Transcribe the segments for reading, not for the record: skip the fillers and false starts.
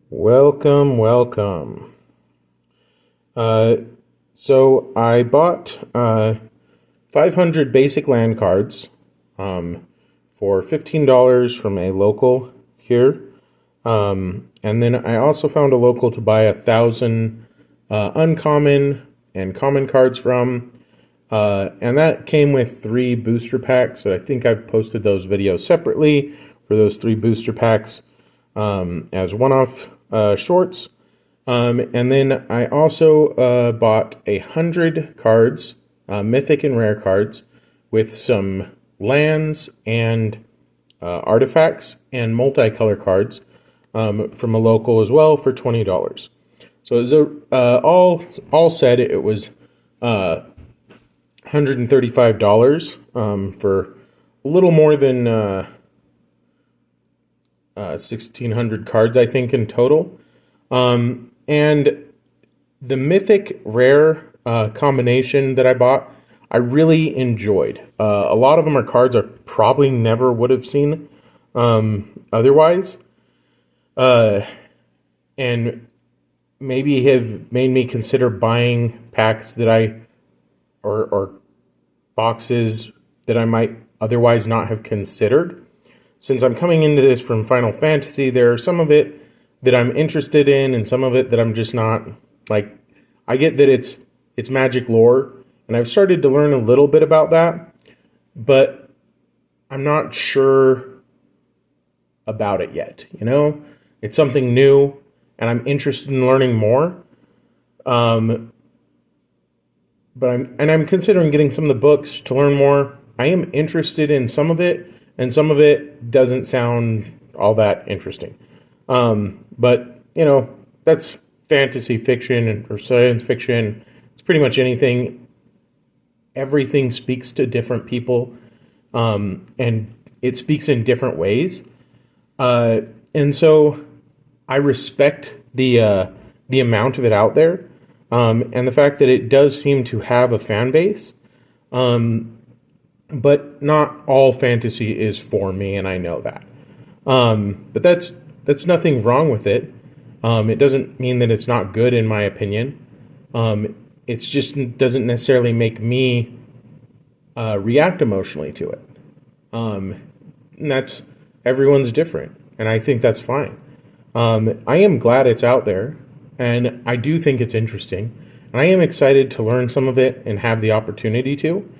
Welcome, welcome. Uh, so I bought 500 basic land cards for $15 from a local here. And then I also found a local to buy 1,000 uncommon and common cards from. And that came with 3 booster packs. So I think I've posted those videos separately for those 3 booster packs as one-off shorts. And then I also bought 100 cards, mythic and rare cards, with some lands and artifacts and multicolor cards from a local as well for $20. So it was all said, it was $135 for a little more than 1,600 cards, I think, in total. And the mythic rare combination that I bought, I really enjoyed. A lot of them are cards I probably never would have seen otherwise, and maybe have made me consider buying packs that or boxes that I might otherwise not have considered. Since I'm coming into this from Final Fantasy, there are some of it that I'm interested in and some of it that I'm just not. Like, I get that it's magic lore, and I've started to learn a little bit about that, but I'm not sure about it yet, you know? It's something new, and I'm interested in learning more. But I'm considering getting some of the books to learn more. I am interested in some of it, and some of it doesn't sound all that interesting. But, you know, that's fantasy fiction or science fiction. It's pretty much anything. Everything speaks to different people, and it speaks in different ways. And so I respect the amount of it out there, and the fact that it does seem to have a fan base. But not all fantasy is for me, and I know that. But that's nothing wrong with it. It doesn't mean that it's not good, in my opinion. It just doesn't necessarily make me react emotionally to it. And that's everyone's different, and I think that's fine. I am glad it's out there, and I do think it's interesting, and I am excited to learn some of it and have the opportunity to.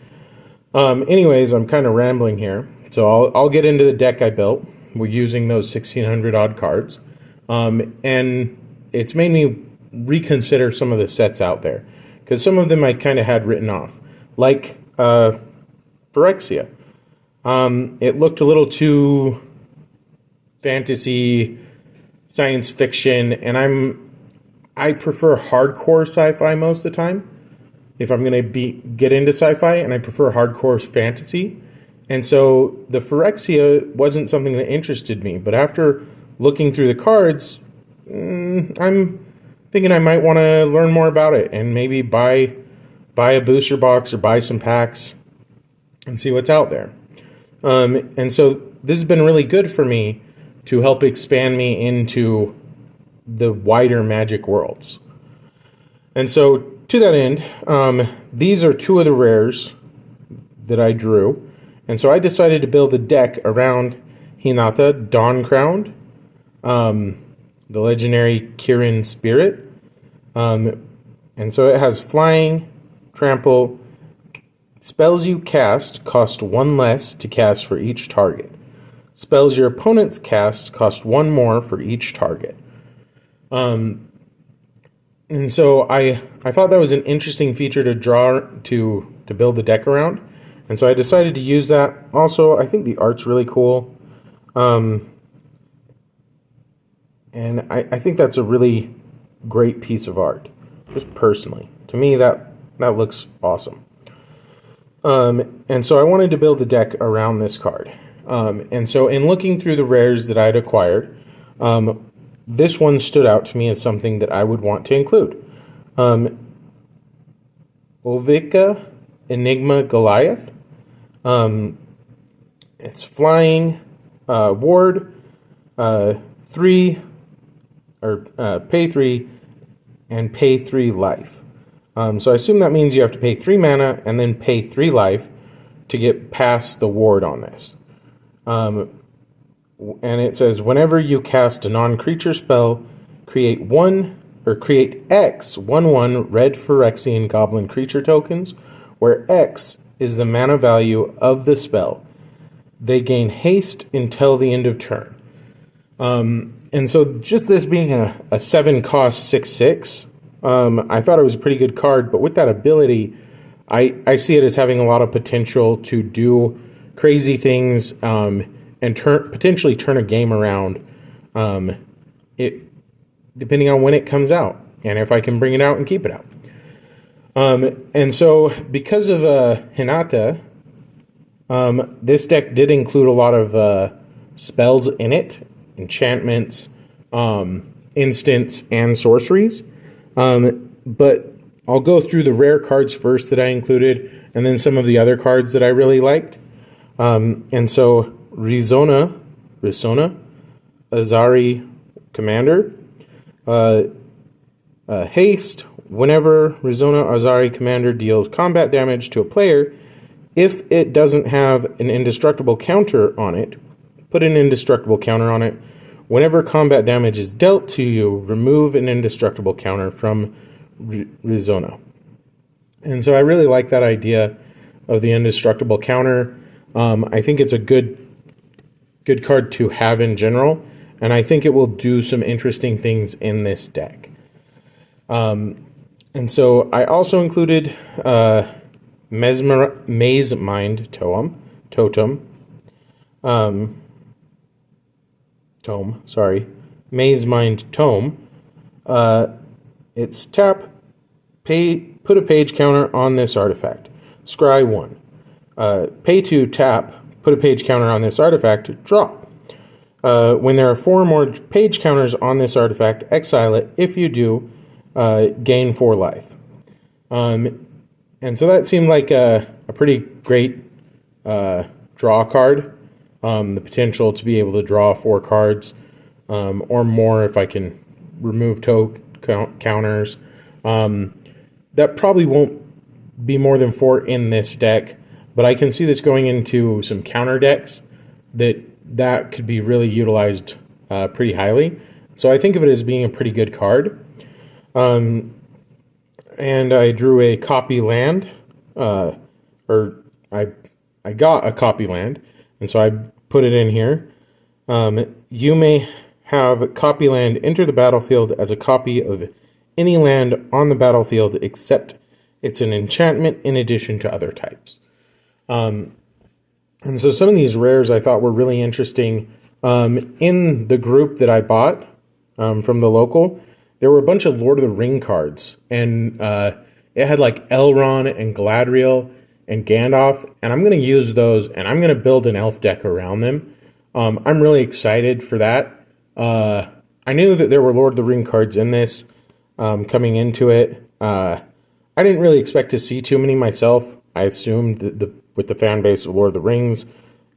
Anyways, I'm kind of rambling here, so I'll get into the deck I built. We're using those 1,600 odd cards, and it's made me reconsider some of the sets out there, because some of them I kind of had written off, like Phyrexia. It looked a little too fantasy, science fiction, and I prefer hardcore sci-fi most of the time. If I'm going to get into sci-fi, and I prefer hardcore fantasy. And so the Phyrexia wasn't something that interested me. But after looking through the cards, I'm thinking I might want to learn more about it and maybe buy a booster box or buy some packs and see what's out there. And so this has been really good for me to help expand me into the wider Magic worlds. And so to that end, these are 2 of the rares that I drew. And so I decided to build a deck around Hinata, Dawn Crowned, the legendary Kirin Spirit. And so it has flying, trample. Spells you cast cost 1 less to cast for each target. Spells your opponents cast cost 1 more for each target. And so I thought that was an interesting feature to draw to build the deck around. And so I decided to use that. Also, I think the art's really cool. And I think that's a really great piece of art, just personally. To me, that looks awesome. And so I wanted to build the deck around this card. And so in looking through the rares that I'd acquired, this one stood out to me as something that I would want to include. Olvika Enigma Goliath. It's flying, ward, 3 pay 3 and pay 3 life. So I assume that means you have to pay 3 mana and then pay 3 life to get past the ward on this. And it says, whenever you cast a non-creature spell, create X 1/1 red Phyrexian Goblin creature tokens, where X is the mana value of the spell. They gain haste until the end of turn. And so just this being a 7 cost 6/6, I thought it was a pretty good card, but with that ability, I see it as having a lot of potential to do crazy things and potentially turn a game around, depending on when it comes out and if I can bring it out and keep it out. And so because of Hinata, this deck did include a lot of spells in it, enchantments, instants, and sorceries. But I'll go through the rare cards first that I included, and then some of the other cards that I really liked. And so Risona, Azari Commander, haste. Whenever Risona Azari Commander deals combat damage to a player, if it doesn't have an indestructible counter on it, put an indestructible counter on it. Whenever combat damage is dealt to you, remove an indestructible counter from Risona. And so I really like that idea of the indestructible counter. I think it's a good card to have in general, and I think it will do some interesting things in this deck. And so I also included Maze Mind Tome. Maze Mind Tome. It's tap, put a page counter on this artifact. Scry 1. Pay 2, tap, put a page counter on this artifact, draw. When there are 4 more page counters on this artifact, exile it. If you do, gain 4 life. And so that seemed like a pretty great draw card. The potential to be able to draw 4 cards or more if I can remove counters. That probably won't be more than 4 in this deck, but I can see this going into some counter decks that could be really utilized pretty highly. So I think of it as being a pretty good card. And I drew a copy land, or I got a copy land, and so I put it in here. You may have copy land enter the battlefield as a copy of any land on the battlefield except it's an enchantment in addition to other types. And so some of these rares I thought were really interesting. In the group that I bought from the local, there were a bunch of Lord of the Ring cards, and it had like Elrond and Galadriel and Gandalf, and I'm going to use those, and I'm going to build an elf deck around them. I'm really excited for that. I knew that there were Lord of the Ring cards in this coming into it. I didn't really expect to see too many myself. I assumed that with the fan base of Lord of the Rings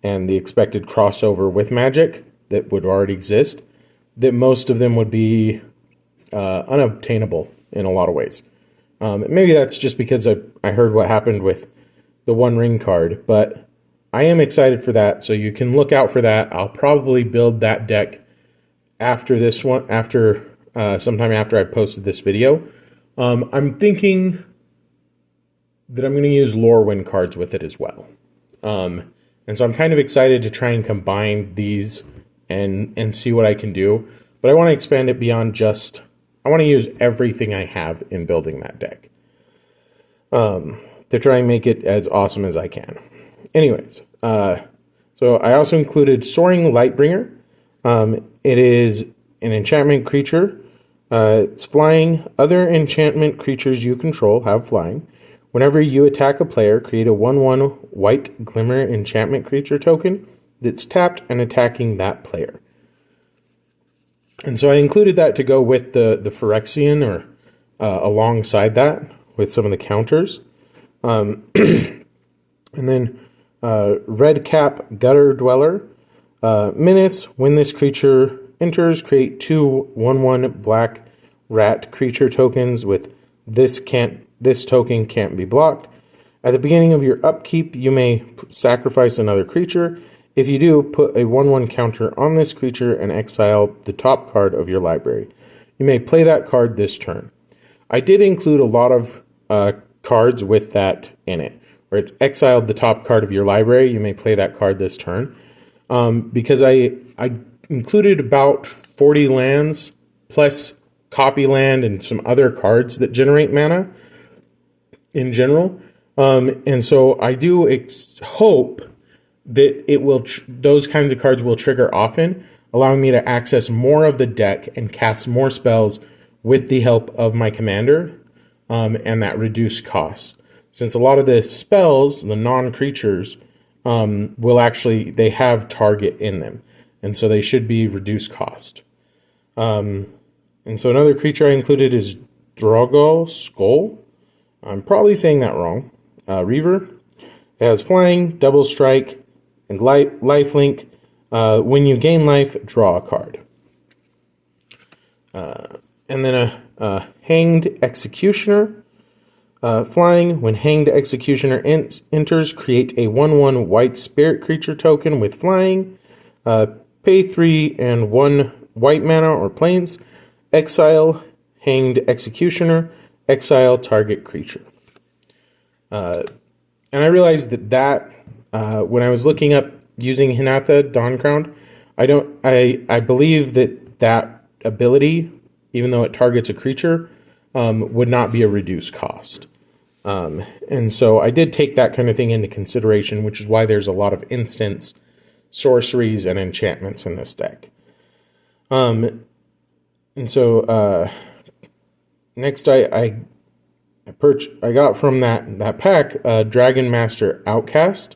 and the expected crossover with Magic that would already exist, that most of them would be unobtainable in a lot of ways. Maybe that's just because I heard what happened with the One Ring card, but I am excited for that, so you can look out for that. I'll probably build that deck after this one, sometime after I posted this video. I'm thinking that I'm going to use Lorwyn cards with it as well. And so I'm kind of excited to try and combine these and see what I can do. But I want to expand it beyond just... I want to use everything I have in building that deck to try and make it as awesome as I can. Anyways, so I also included Soaring Lightbringer. It is an enchantment creature. It's flying. Other enchantment creatures you control have flying. Whenever you attack a player, create a 1/1 white glimmer enchantment creature token that's tapped and attacking that player. And so I included that to go with the Phyrexian, or alongside that with some of the counters. And then Red Cap Gutter Dweller. Menace. When this creature enters, create 2/1/1 black rat creature tokens with this token can't be blocked. At the beginning of your upkeep, you may sacrifice another creature. If you do, put a 1/1 counter on this creature and exile the top card of your library. You may play that card this turn. I did include a lot of cards with that in it, where it's exiled the top card of your library. You may play that card this turn. Because I included about 40 lands plus copy land and some other cards that generate mana in general. And so I do hope that it will those kinds of cards will trigger often, allowing me to access more of the deck and cast more spells with the help of my commander and that reduced cost. Since a lot of the spells, the non-creatures, they have target in them, and so they should be reduced cost. And so another creature I included is Drogo Skull. I'm probably saying that wrong. Reaver. It has flying, double strike, and lifelink. When you gain life, draw a card. And then a Hanged Executioner. Flying. When Hanged Executioner enters, create a 1/1 white spirit creature token with flying. Pay 3 and 1 white mana or planes. Exile Hanged Executioner. Exile target creature. And I realized that when I was looking up using Hinata Dawncrown, I believe that ability, even though it targets a creature, would not be a reduced cost. And so I did take that kind of thing into consideration, which is why there's a lot of instants, sorceries, and enchantments in this deck. And so next I got from that pack Dragon Master Outcast.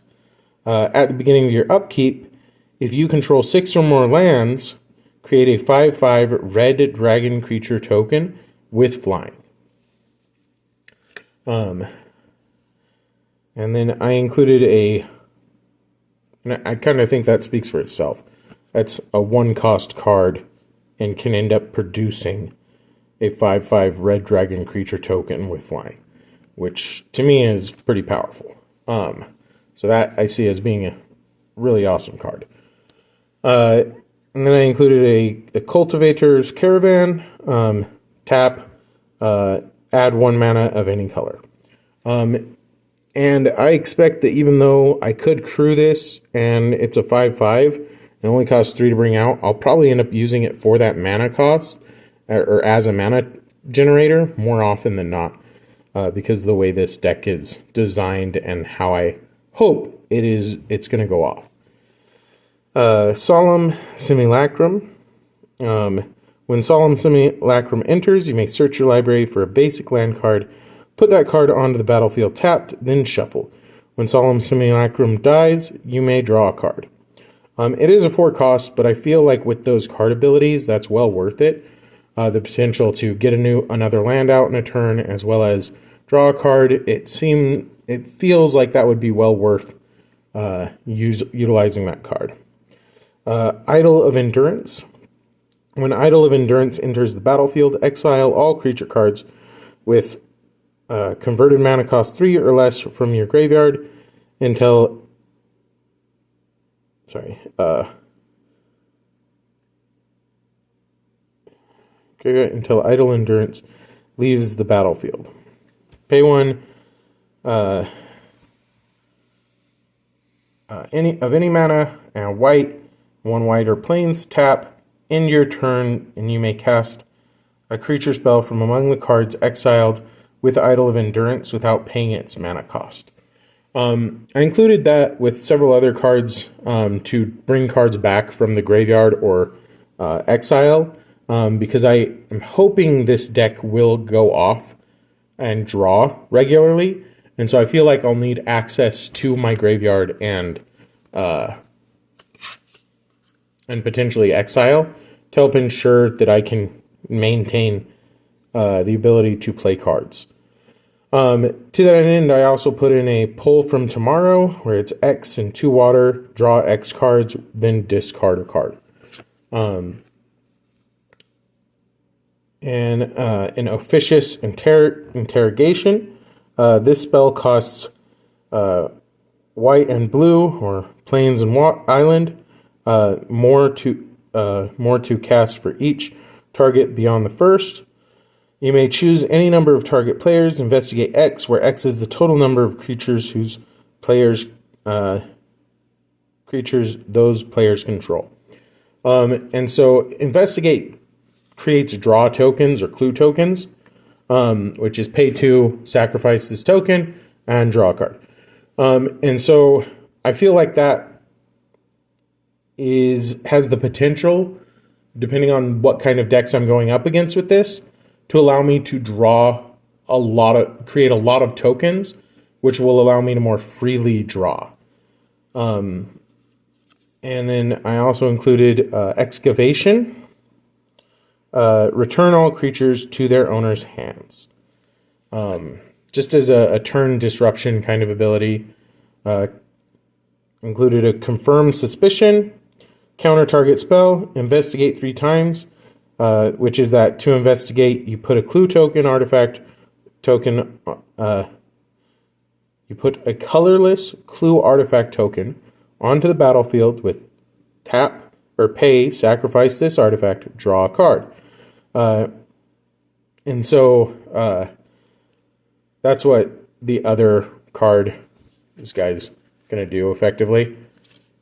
At the beginning of your upkeep, if you control 6 or more lands, create a 5/5 red dragon creature token with flying. And then I included and I kind of think that speaks for itself. That's a 1-cost card and can end up producing a 5/5 red dragon creature token with flying, which to me is pretty powerful. So that I see as being a really awesome card. And then I included a Cultivator's Caravan. Tap, add 1 mana of any color. And I expect that even though I could crew this and it's a 5/5 and only costs 3 to bring out, I'll probably end up using it for that mana cost or as a mana generator more often than not, because of the way this deck is designed and how I hope it's going to go off. Solemn Simulacrum. When Solemn Simulacrum enters, you may search your library for a basic land card, put that card onto the battlefield tapped, then shuffle. When Solemn Simulacrum dies, you may draw a card. It is a 4-cost, but I feel like with those card abilities, that's well worth it. The potential to get another land out in a turn, as well as draw a card. It feels like that would be well worth utilizing that card. Idol of Endurance. When Idol of Endurance enters the battlefield, exile all creature cards with converted mana cost 3 or less from your graveyard until Idle Endurance leaves the battlefield. Pay 1 any mana and white, 1 white or plains, tap, end your turn, and you may cast a creature spell from among the cards exiled with Idol of Endurance without paying its mana cost. I included that with several other cards to bring cards back from the graveyard or exile, because I am hoping this deck will go off and draw regularly, and so I feel like I'll need access to my graveyard and potentially exile to help ensure that I can maintain the ability to play cards. To that end, I also put in a Pull from Tomorrow, where it's X and 2 water, draw X cards, then discard a card. and an officious interrogation. This spell costs white and blue, or plains and island, more to cast for each target beyond the first. You may choose any number of target players. Investigate X, where X is the total number of creatures those players control. And so investigate creates draw tokens or clue tokens, which is pay 2, sacrifice this token, and draw a card. And so I feel like that has the potential, depending on what kind of decks I'm going up against with this, to allow me to create a lot of tokens, which will allow me to more freely draw. And then I also included excavation. Return all creatures to their owner's hands. Just as a turn disruption kind of ability. Included a confirmed suspicion, counter target spell, investigate 3 times, which is that to investigate, you put a clue token, artifact token, you put a colorless clue artifact token onto the battlefield with tap or pay, sacrifice this artifact, draw a card. And so that's what the other card, this guy's going to do effectively.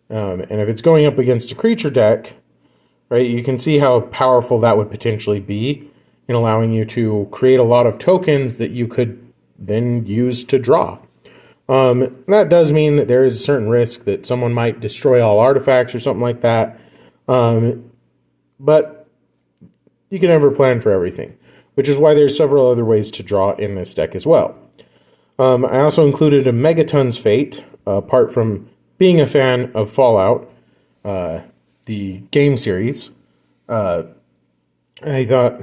And if it's going up against a creature deck, right, you can see how powerful that would potentially be in allowing you to create a lot of tokens that you could then use to draw. That does mean that there is a certain risk that someone might destroy all artifacts or something like that. But you can never plan for everything, which is why there's several other ways to draw in this deck as well. I also included a Megaton's Fate, apart from being a fan of Fallout, the game series. I thought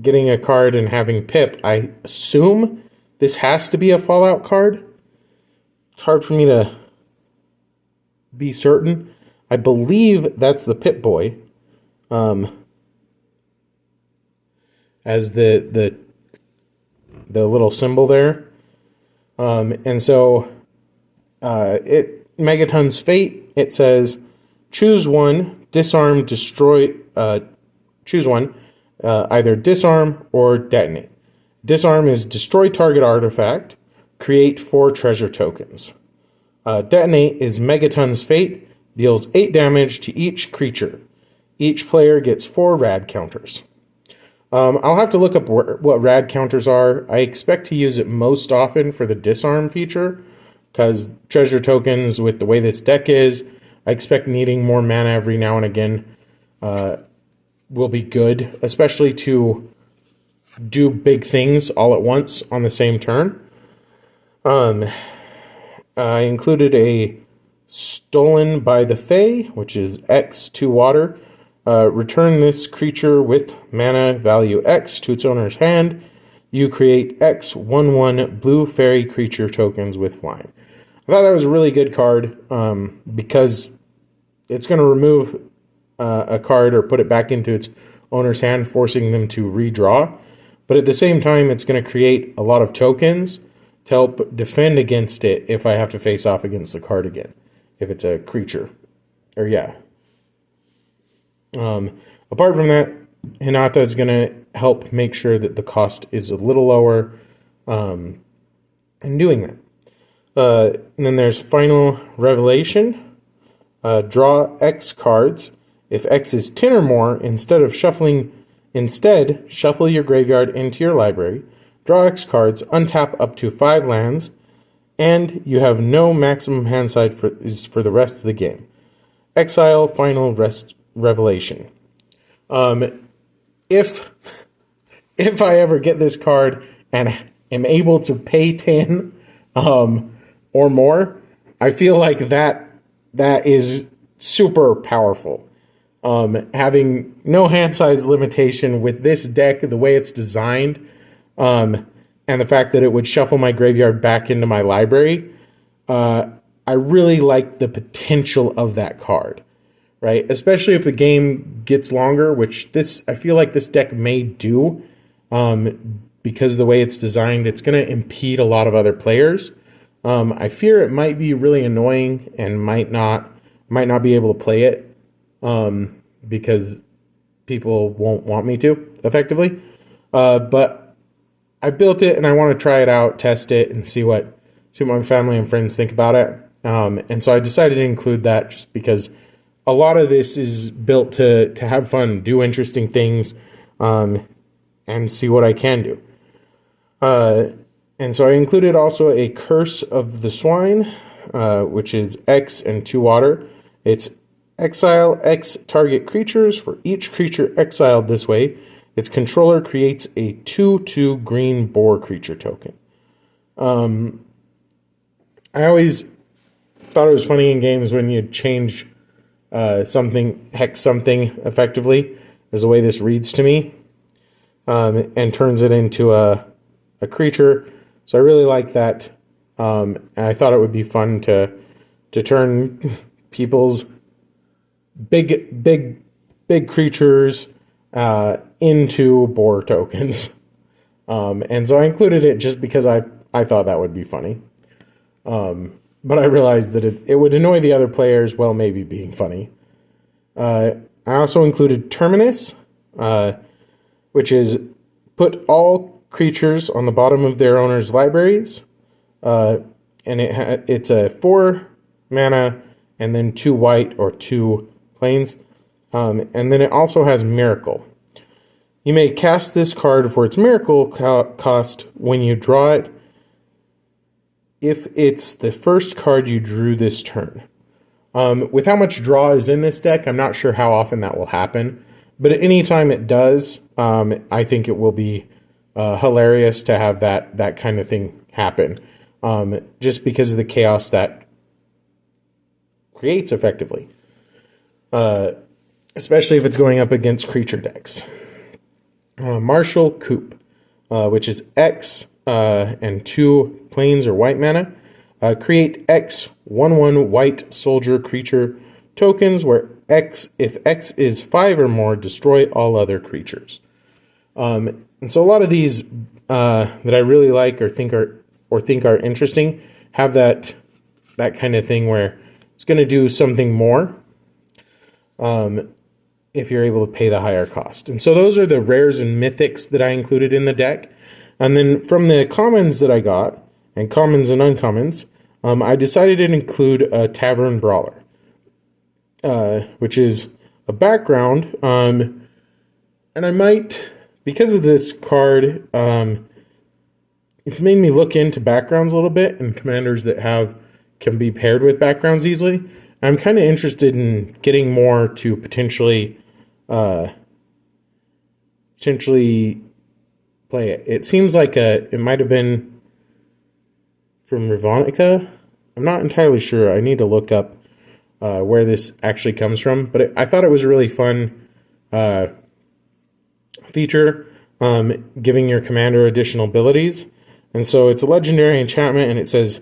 getting a card and having Pip, I assume this has to be a Fallout card. It's hard for me to be certain. I believe that's the Pip-Boy, as the little symbol there. And so Megaton's Fate, it says, choose one, disarm, destroy, choose one, either disarm or detonate. Disarm is destroy target artifact, create 4 treasure tokens. Detonate is Megaton's Fate, deals 8 damage to each creature. Each player gets 4 rad counters. I'll have to look up what rad counters are. I expect to use it most often for the disarm feature, because treasure tokens, with the way this deck is, I expect needing more mana every now and again will be good, especially to do big things all at once on the same turn. I included a Stolen by the Fae, which is X to water. Return this creature with mana value X to its owner's hand. You create X 1/1 blue fairy creature tokens with flying. I thought that was a really good card because it's going to remove a card or put it back into its owner's hand, forcing them to redraw. But at the same time, it's going to create a lot of tokens to help defend against it if I have to face off against the card again, if it's a creature. Or yeah. Apart from that, Hinata is going to help make sure that the cost is a little lower in doing that. And then there's Final Revelation. Draw X cards. If X is 10 or more, instead, shuffle your graveyard into your library. Draw X cards, untap up to 5 lands, and you have no maximum hand size for the rest of the game. Exile Final Revelation. If I ever get this card and am able to pay 10 or more, I feel like that is super powerful. Having no hand size limitation with this deck, the way it's designed, and the fact that it would shuffle my graveyard back into my library, I really like the potential of that card, right? Especially if the game gets longer, which this I feel like this deck may do, because the way it's designed, it's going to impede a lot of other players. I fear it might be really annoying and might not be able to play it, because people won't want me to effectively. But I built it and I want to try it out, test it, and see what my family and friends think about it. And so I decided to include that just because a lot of this is built to have fun, do interesting things, and see what I can do. And so I included also a Curse of the Swine, which is X and 2 water. It's exile X target creatures. For each creature exiled this way, its controller creates a 2/2 green boar creature token. I always thought it was funny in games when you change something, hex something effectively, is the way this reads to me, and turns it into a creature. So I really like that. And I thought it would be fun to turn people's big creatures into boar tokens. And so I included it just because I thought that would be funny. But I realized that it would annoy the other players while maybe being funny. I also included Terminus, which is put all creatures on the bottom of their owner's libraries. And it's a 4 mana and then 2 white or 2 plains. And then it also has Miracle. You may cast this card for its Miracle cost when you draw it, if it's the first card you drew this turn. With how much draw is in this deck, I'm not sure how often that will happen. But at any time it does, I think it will be hilarious to have that kind of thing happen. Just because of the chaos that creates effectively. Especially if it's going up against creature decks. Martial Coup, which is X and 2 plains or white mana. Create X 1/1 white soldier creature tokens where if X is 5 or more, destroy all other creatures. And so a lot of these that I really like or think are interesting have that kind of thing where it's going to do something more. If you're able to pay the higher cost. And so those are the rares and mythics that I included in the deck. And then from the commons that I got, and commons and uncommons, I decided to include a Tavern Brawler, which is a background. And I might, because of this card, it's made me look into backgrounds a little bit and commanders that can be paired with backgrounds easily. I'm kind of interested in getting more to potentially play it. It seems like it might have been from Ravnica. I'm not entirely sure. I need to look up where this actually comes from. But I thought it was a really fun feature, giving your commander additional abilities. And so it's a legendary enchantment, and it says,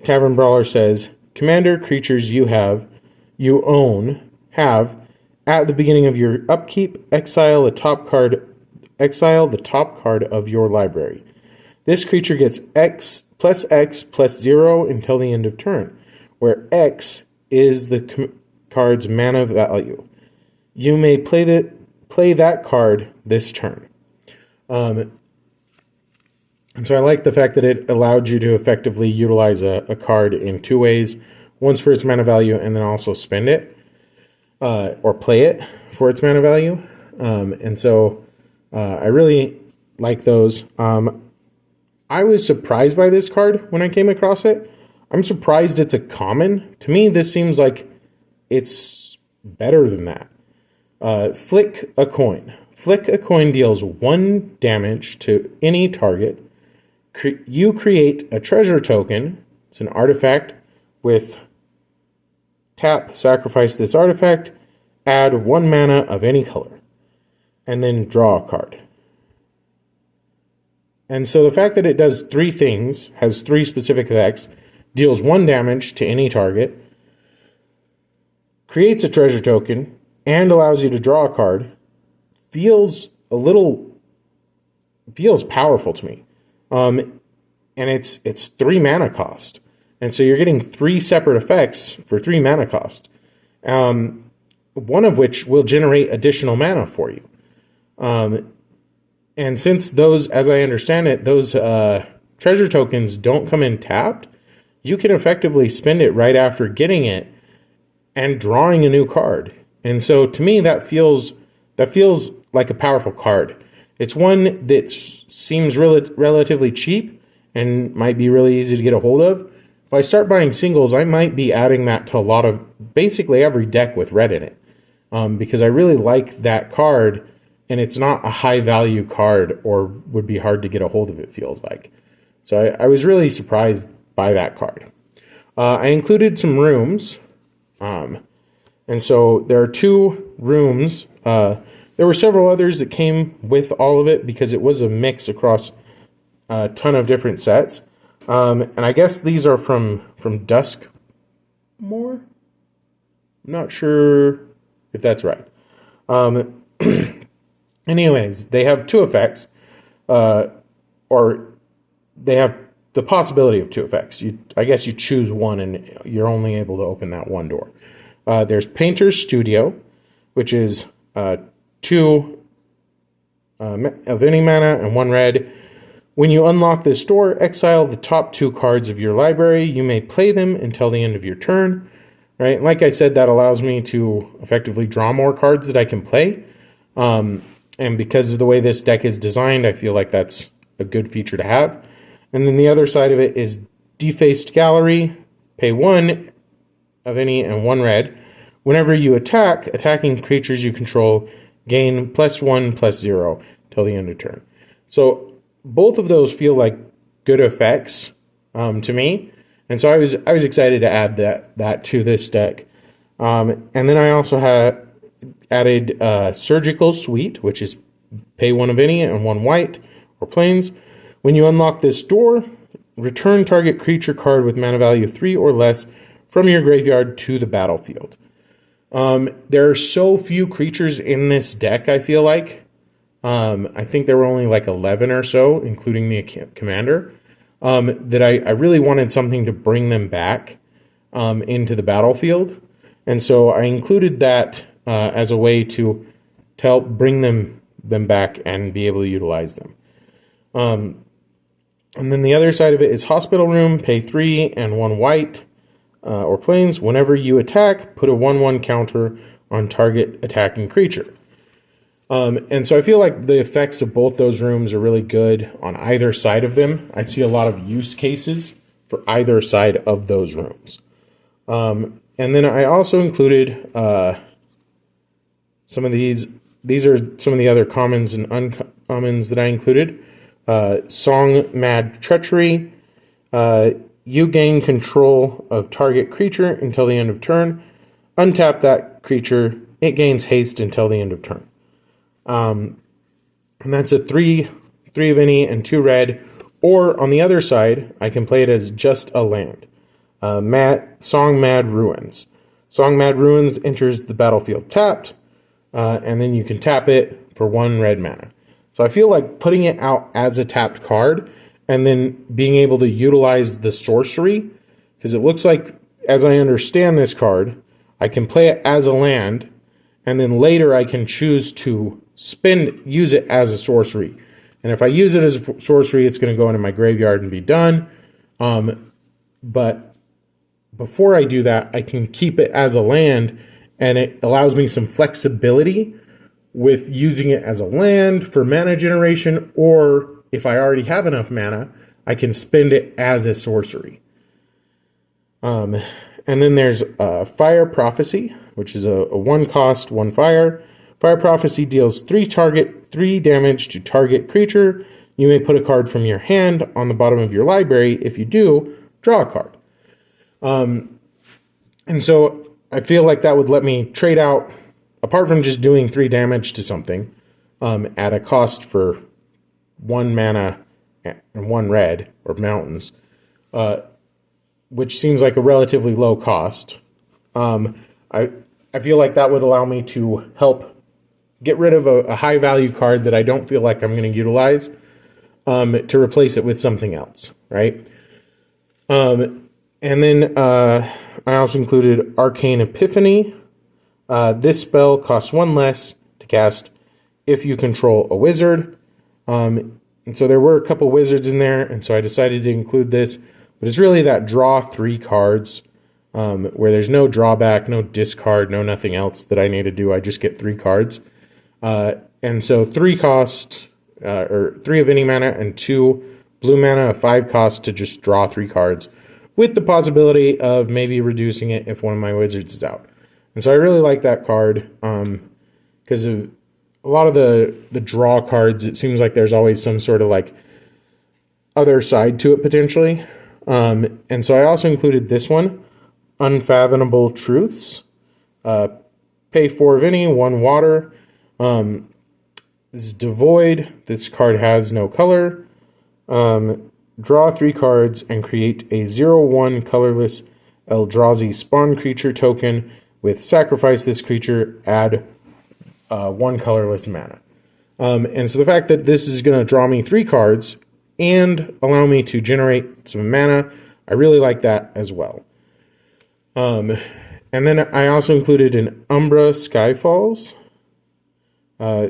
Tavern Brawler says, commander creatures you own have at the beginning of your upkeep, exile the top card of your library. This creature gets X plus 0 until the end of turn, where X is the card's mana value. You may play that card this turn. And so I like the fact that it allowed you to effectively utilize a card in 2 ways. Once for its mana value, and then also spend it, or play it for its mana value. And so I really like those. I was surprised by this card when I came across it. I'm surprised it's a common. To me, this seems like it's better than that. Flick a coin. Flick a coin deals 1 damage to any target. You create a treasure token. It's an artifact with tap, sacrifice this artifact, add 1 mana of any color, and then draw a card. And so the fact that it does 3 things, has 3 specific effects, deals 1 damage to any target, creates a treasure token, and allows you to draw a card feels powerful to me. And it's 3 mana cost. And so you're getting 3 separate effects for 3 mana cost. One of which will generate additional mana for you. And since those, as I understand it, those treasure tokens don't come in tapped, you can effectively spend it right after getting it and drawing a new card. And so to me, that feels like a powerful card. It's one that seems relatively cheap and might be really easy to get a hold of. If I start buying singles, I might be adding that to basically every deck with red in it, because I really like that card, and it's not a high value card or would be hard to get a hold of, it feels like. So I was really surprised by that card. I included some rooms, and so there are 2 rooms. There were several others that came with all of it because it was a mix across a ton of different sets. And I guess these are from Duskmoor? I'm not sure if that's right. Anyways, they have 2 effects, or they have the possibility of 2 effects. I guess you choose one and you're only able to open that one door. There's Painter's Studio, which is 2 of any mana and 1 red. When you unlock this door, exile the top 2 cards of your library. You may play them until the end of your turn. Right? Like I said, that allows me to effectively draw more cards that I can play. And because of the way this deck is designed, I feel like that's a good feature to have. And then the other side of it is Defaced Gallery. Pay 1 of any and 1 red. Whenever you attacking creatures you control gain +1/+0 till the end of turn. So both of those feel like good effects to me, and so I was excited to add that to this deck. And then I also added Surgical Suite, which is pay 1 of any and 1 white or plains. When you unlock this door, return target creature card with mana value 3 or less from your graveyard to the battlefield. There are so few creatures in this deck, I feel like. I think there were only like 11 or so, including the commander, that I really wanted something to bring them back into the battlefield. And so I included that as a way to help bring them back and be able to utilize them. And then the other side of it is Hospital Room, pay 3 and 1 white or plains. Whenever you attack, put a 1/1 counter on target attacking creature. And so I feel like the effects of both those rooms are really good on either side of them. I see a lot of use cases for either side of those rooms. And then I also included some of these. These are some of the other commons and uncommons that I included. Song Mad Treachery. You gain control of target creature until the end of turn. Untap that creature. It gains haste until the end of turn. And that's a 3 of any and 2 red. Or on the other side, I can play it as just a land. Song Mad Ruins. Song Mad Ruins enters the battlefield tapped, and then you can tap it for 1 red mana. So I feel like putting it out as a tapped card and then being able to utilize the sorcery, because it looks like, as I understand this card, I can play it as a land, and then later I can choose to use it as a sorcery. And if I use it as a sorcery, it's going to go into my graveyard and be done. But before I do that, I can keep it as a land, and it allows me some flexibility with using it as a land for mana generation, or if I already have enough mana, I can spend it as a sorcery. And then there's Fire Prophecy, which is a 1 cost, 1 fire. Fire Prophecy deals 3 damage to target creature. You may put a card from your hand on the bottom of your library. If you do, draw a card. And so I feel like that would let me trade out, apart from just doing 3 damage to something, at a cost for 1 mana and 1 red, or mountains, which seems like a relatively low cost. I feel like that would allow me to help get rid of a high value card that I don't feel like I'm going to utilize, to replace it with something else, right? And then I also included Arcane Epiphany. This spell costs 1 less to cast if you control a wizard. And so there were a couple wizards in there, and so I decided to include this. But it's really that draw 3 cards, where there's no drawback, no discard, no nothing else that I need to do. I just get 3 cards. And so 3 cost, or 3 of any mana, and 2 blue mana, a 5 cost to just draw 3 cards, with the possibility of maybe reducing it if one of my wizards is out. And so I really like that card, because of a lot of the draw cards, it seems like there's always some sort of like other side to it potentially. And so I also included this one, Unfathomable Truths. Pay 4 of any, 1 water. This is devoid. This card has no color. Draw 3 cards and create a 0/1 colorless Eldrazi spawn creature token with sacrifice this creature, add 1 colorless mana. And so the fact that this is going to draw me 3 cards and allow me to generate some mana, I really like that as well. And then I also included an Umbra Skyfalls,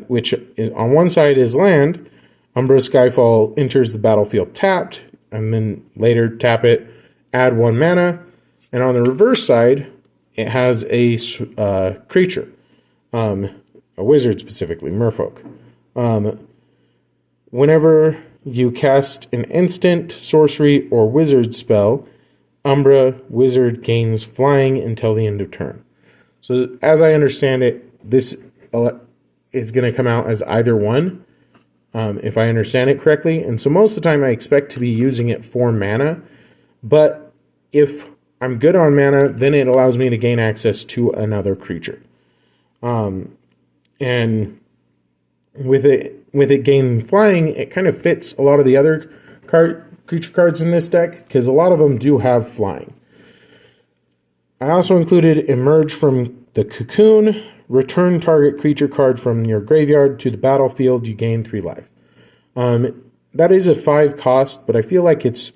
which is, on one side is land. Umbra Skyfall enters the battlefield tapped, and then later tap it, add 1 mana. And on the reverse side, it has a creature, a wizard specifically, merfolk. Whenever you cast an instant, sorcery, or wizard spell, Umbra Wizard gains flying until the end of turn. So as I understand it, this is going to come out as either one, if I understand it correctly. And so most of the time I expect to be using it for mana, but if I'm good on mana, then it allows me to gain access to another creature. And with it gaining flying, it kind of fits a lot of the other creature cards in this deck, because a lot of them do have flying. I also included Emerge from the Cocoon. Return target creature card from your graveyard to the battlefield. You gain 3 life. That is a 5 cost, but I feel like it's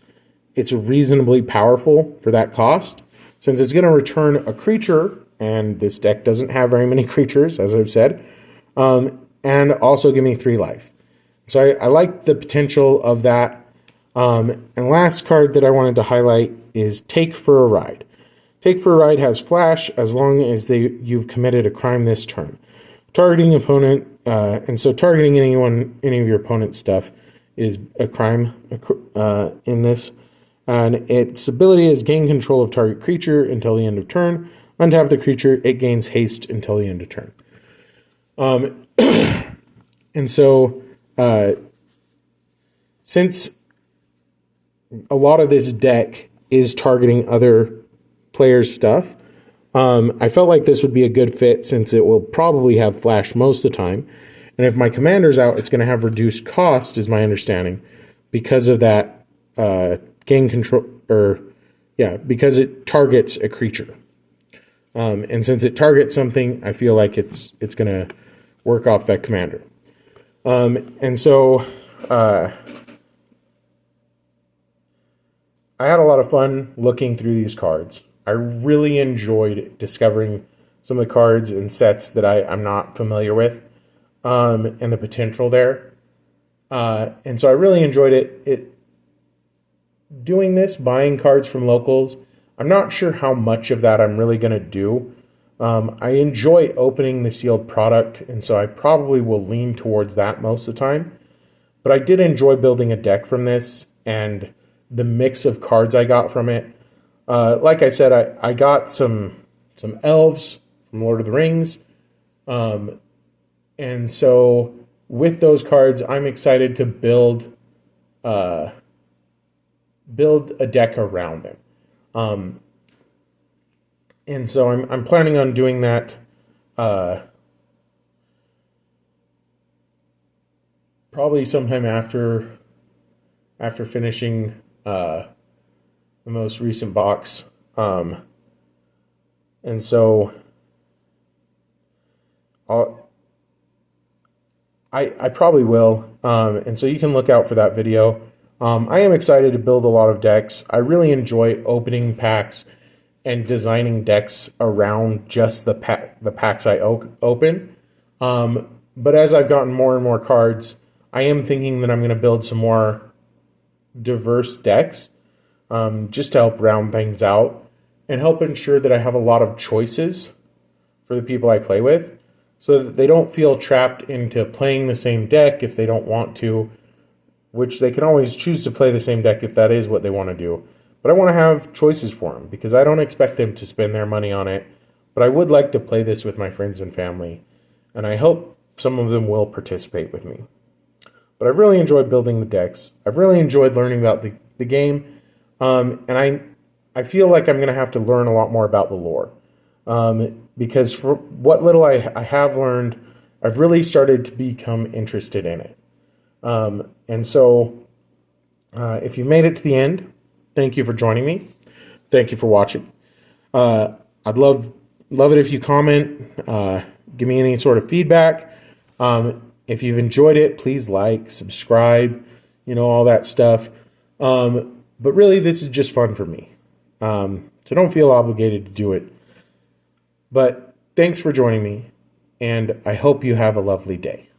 reasonably powerful for that cost, since it's going to return a creature, and this deck doesn't have very many creatures, as I've said, and also give me 3 life. So I like the potential of that. And last card that I wanted to highlight is Take for a Ride. Take for a Ride has flash as long as you've committed a crime this turn. Targeting opponent, and so targeting any of your opponent's stuff is a crime in this. And its ability is gain control of target creature until the end of turn. Untap the creature, it gains haste until the end of turn. And so, since a lot of this deck is targeting other players' stuff, I felt like this would be a good fit, since it will probably have flash most of the time. And if my commander's out, it's going to have reduced cost, is my understanding, because of that gain control, because it targets a creature. And since it targets something, I feel like it's going to work off that commander. And so I had a lot of fun looking through these cards. I really enjoyed discovering some of the cards and sets that I'm not familiar with, and the potential there. And so I really enjoyed it. Doing this, buying cards from locals, I'm not sure how much of that I'm really going to do. I enjoy opening the sealed product, and so I probably will lean towards that most of the time. But I did enjoy building a deck from this, and the mix of cards I got from it. Like I said, I got some elves from Lord of the Rings. And so with those cards, I'm excited to build a deck around them. And so I'm planning on doing that probably sometime after finishing the most recent box. And so I'll, I probably will. And so you can look out for that video. I am excited to build a lot of decks. I really enjoy opening packs and designing decks around just the packs I open. But as I've gotten more and more cards, I am thinking that I'm going to build some more diverse decks, just to help round things out and help ensure that I have a lot of choices for the people I play with, so that they don't feel trapped into playing the same deck if they don't want to, which they can always choose to play the same deck if that is what they want to do. But I want to have choices for them because I don't expect them to spend their money on it, but I would like to play this with my friends and family, and I hope some of them will participate with me. But I've really enjoyed building the decks. I've really enjoyed learning about the game, and I feel like I'm going to have to learn a lot more about the lore. Because for what little I have learned, I've really started to become interested in it. And so, if you've made it to the end, thank you for joining me. Thank you for watching. I'd love it if you comment, give me any sort of feedback. If you've enjoyed it, please like, subscribe, all that stuff. But really, this is just fun for me. So don't feel obligated to do it. But thanks for joining me, and I hope you have a lovely day.